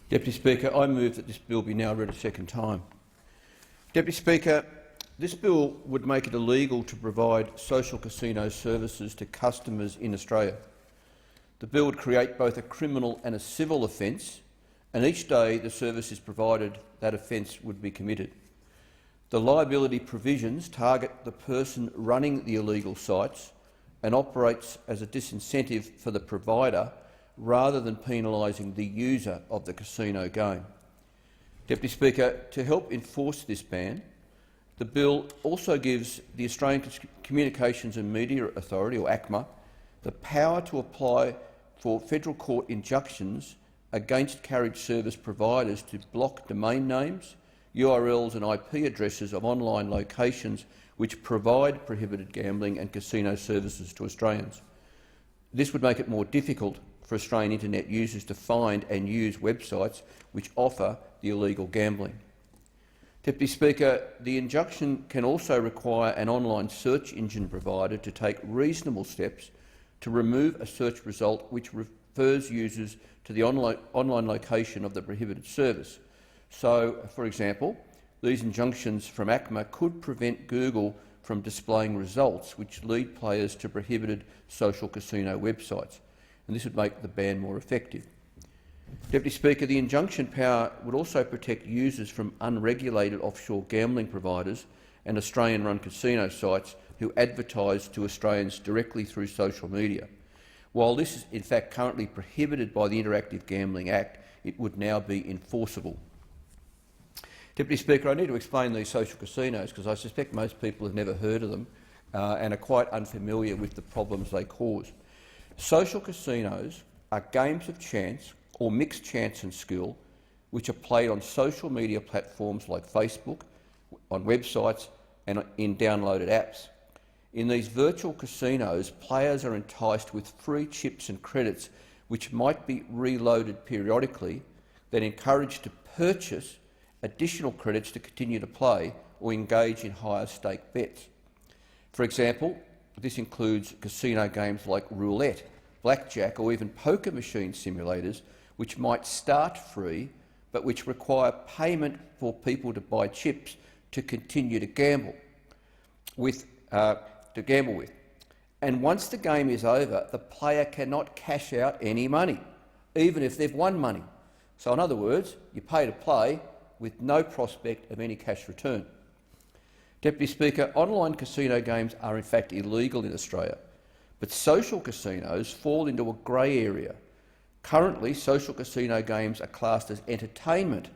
Deputy Speaker, I move that this bill be now read a second time. Deputy Speaker, this bill would make it illegal to provide social casino services to customers in Australia. The bill would create both a criminal and a civil offence, and each day the service is provided, that offence would be committed. The liability provisions target the person running the illegal sites and operates as a disincentive for the provider rather than penalising the user of the casino game. Deputy Speaker, to help enforce this ban, the bill also gives the Australian Communications and Media Authority, or ACMA, the power to apply for federal court injunctions against carriage service providers to block domain names, URLs and IP addresses of online locations which provide prohibited gambling and casino services to Australians. This would make it more difficult for Australian internet users to find and use websites which offer the illegal gambling. Deputy Speaker, the injunction can also require an online search engine provider to take reasonable steps to remove a search result which refers users to the online location of the prohibited service. So, for example, these injunctions from ACMA could prevent Google from displaying results which lead players to prohibited social casino websites, and this would make the ban more effective. Deputy Speaker, the injunction power would also protect users from unregulated offshore gambling providers and Australian-run casino sites who advertise to Australians directly through social media. While this is in fact currently prohibited by the Interactive Gambling Act, it would now be enforceable. Deputy Speaker, I need to explain these social casinos because I suspect most people have never heard of them and are quite unfamiliar with the problems they cause. Social casinos are games of chance or mixed chance and skill which are played on social media platforms like Facebook, on websites and in downloaded apps. In these virtual casinos, players are enticed with free chips and credits which might be reloaded periodically, then encouraged to purchase additional credits to continue to play or engage in higher stake bets. For example, this includes casino games like roulette, blackjack or even poker machine simulators which might start free but which require payment for people to buy chips to continue to gamble with. And once the game is over, the player cannot cash out any money, even if they've won money. So in other words, you pay to play with no prospect of any cash return. Deputy Speaker, online casino games are in fact illegal in Australia, but social casinos fall into a grey area. Currently, social casino games are classed as entertainment,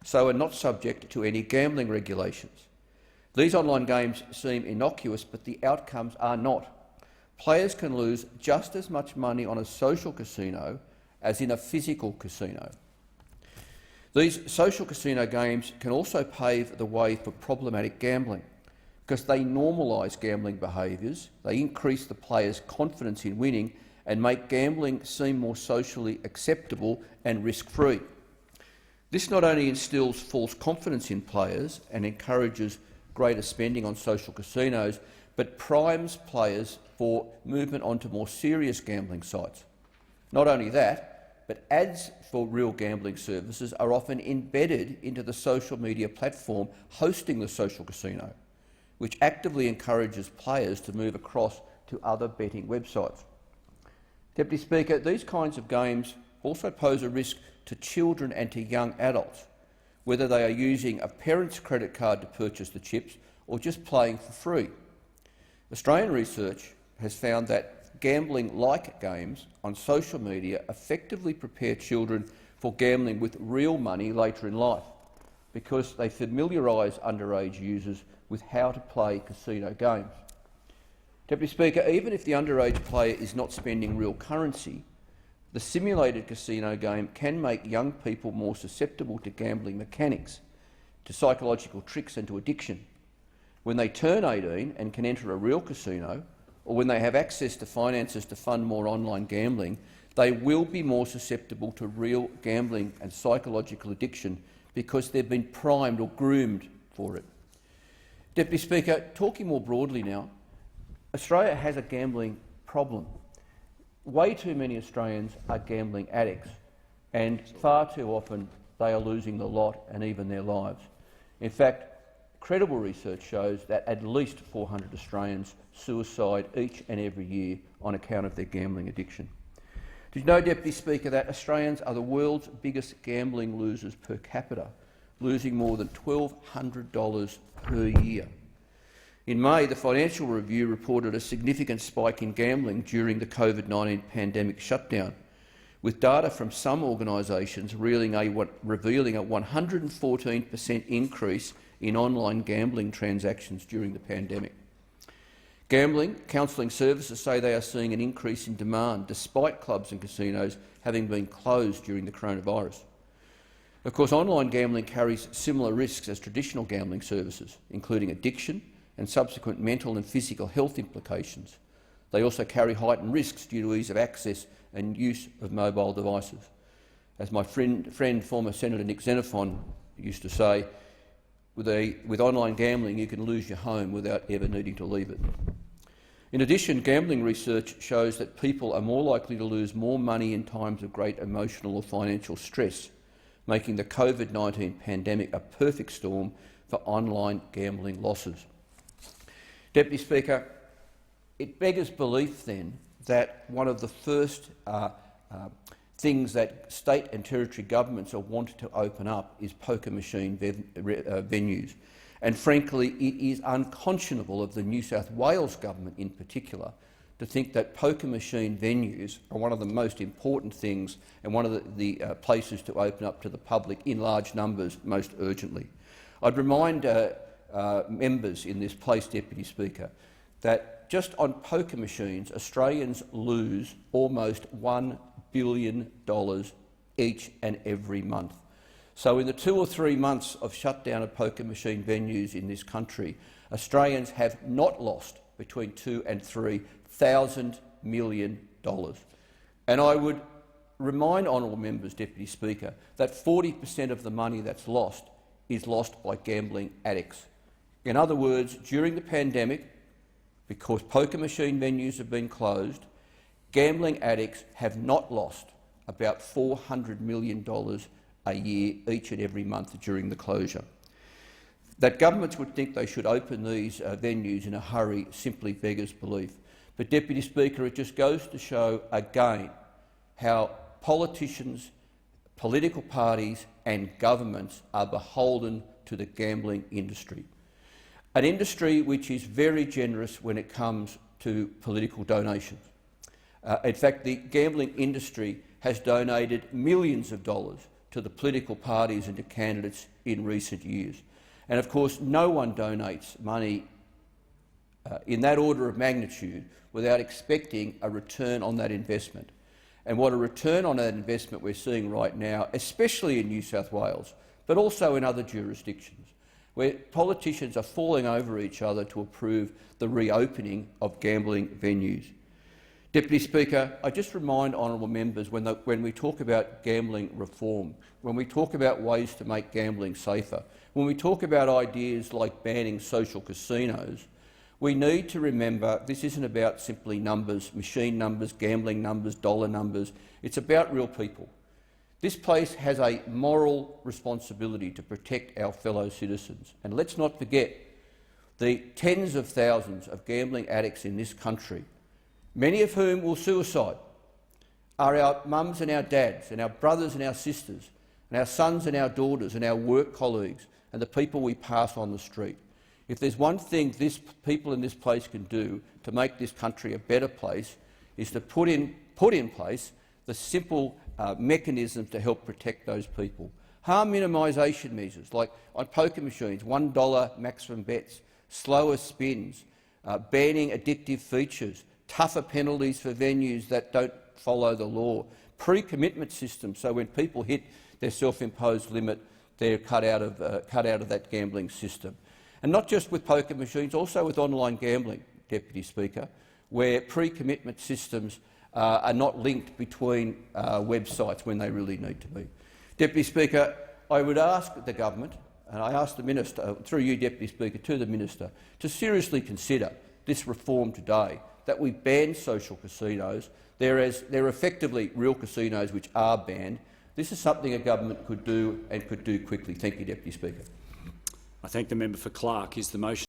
so are not subject to any gambling regulations. These online games seem innocuous, but the outcomes are not. Players can lose just as much money on a social casino as in a physical casino. These social casino games can also pave the way for problematic gambling because they normalise gambling behaviours, they increase the player's confidence in winning and make gambling seem more socially acceptable and risk-free. This not only instills false confidence in players and encourages greater spending on social casinos, but primes players for movement onto more serious gambling sites. Not only that, but ads for real gambling services are often embedded into the social media platform hosting the social casino, which actively encourages players to move across to other betting websites. Deputy Speaker, these kinds of games also pose a risk to children and to young adults, whether they are using a parent's credit card to purchase the chips or just playing for free. Australian research has found that gambling-like games on social media effectively prepare children for gambling with real money later in life because they familiarise underage users with how to play casino games. Deputy Speaker, even if the underage player is not spending real currency, the simulated casino game can make young people more susceptible to gambling mechanics, to psychological tricks and to addiction. When they turn 18 and can enter a real casino, or when they have access to finances to fund more online gambling, they will be more susceptible to real gambling and psychological addiction because they've been primed or groomed for it. Deputy Speaker, talking more broadly now, Australia has a gambling problem. Way too many Australians are gambling addicts, and far too often they are losing the lot and even their lives. In fact, credible research shows that at least 400 Australians suicide each and every year on account of their gambling addiction. Did you know, Deputy Speaker, that Australians are the world's biggest gambling losers per capita, losing more than $1,200 per year? In May, the Financial Review reported a significant spike in gambling during the COVID-19 pandemic shutdown, with data from some organisations revealing a 114% increase in online gambling transactions during the pandemic. Gambling counselling services say they are seeing an increase in demand despite clubs and casinos having been closed during the coronavirus. Of course, online gambling carries similar risks as traditional gambling services, including addiction and subsequent mental and physical health implications. They also carry heightened risks due to ease of access and use of mobile devices. As my friend former Senator Nick Xenophon used to say, with online gambling you can lose your home without ever needing to leave it. In addition, gambling research shows that people are more likely to lose more money in times of great emotional or financial stress, making the COVID-19 pandemic a perfect storm for online gambling losses. Deputy Speaker, it beggars belief then that one of the first things that state and territory governments are wanting to open up is poker machine venues. And frankly, it is unconscionable of the New South Wales government in particular to think that poker machine venues are one of the most important things and one of the places to open up to the public in large numbers most urgently. I'd remind members in this place, Deputy Speaker, that just on poker machines, Australians lose almost $1 billion each and every month. So in the 2 or 3 months of shutdown of poker machine venues in this country, Australians have not lost between $2 and $3,000 million. And I would remind honourable members, Deputy Speaker, that 40% of the money that's lost is lost by gambling addicts. In other words, during the pandemic, because poker machine venues have been closed, gambling addicts have not lost about $400 million a year each and every month during the closure. That governments would think they should open these venues in a hurry simply beggars belief. But, Deputy Speaker, it just goes to show again how politicians, political parties and governments are beholden to the gambling industry. An industry which is very generous when it comes to political donations. In fact, the gambling industry has donated millions of dollars to the political parties and to candidates in recent years. And of course, no one donates money in that order of magnitude without expecting a return on that investment. And what a return on that investment we're seeing right now, especially in New South Wales, but also in other jurisdictions, where politicians are falling over each other to approve the reopening of gambling venues. Deputy Speaker, I just remind honourable members when we talk about gambling reform, when we talk about ways to make gambling safer, when we talk about ideas like banning social casinos, we need to remember this isn't about simply numbers, machine numbers, gambling numbers, dollar numbers. It's about real people. This place has a moral responsibility to protect our fellow citizens. And let's not forget the tens of thousands of gambling addicts in this country, many of whom will suicide, are our mums and our dads and our brothers and our sisters and our sons and our daughters and our work colleagues and the people we pass on the street. If there's one thing people in this place can do to make this country a better place, is to put in place the simple mechanisms to help protect those people. Harm minimisation measures, like on poker machines, $1 maximum bets, slower spins, banning addictive features, tougher penalties for venues that don't follow the law, pre-commitment systems so when people hit their self-imposed limit, they're cut out of that gambling system. And not just with poker machines, also with online gambling, Deputy Speaker, where pre-commitment systems are not linked between websites when they really need to be. Deputy Speaker, I would ask the government, and I ask the Minister, through you, Deputy Speaker, to the Minister, to seriously consider this reform today, that we ban social casinos. They're effectively real casinos which are banned. This is something a government could do and could do quickly. Thank you, Deputy Speaker. I thank the member for Clark. Is the motion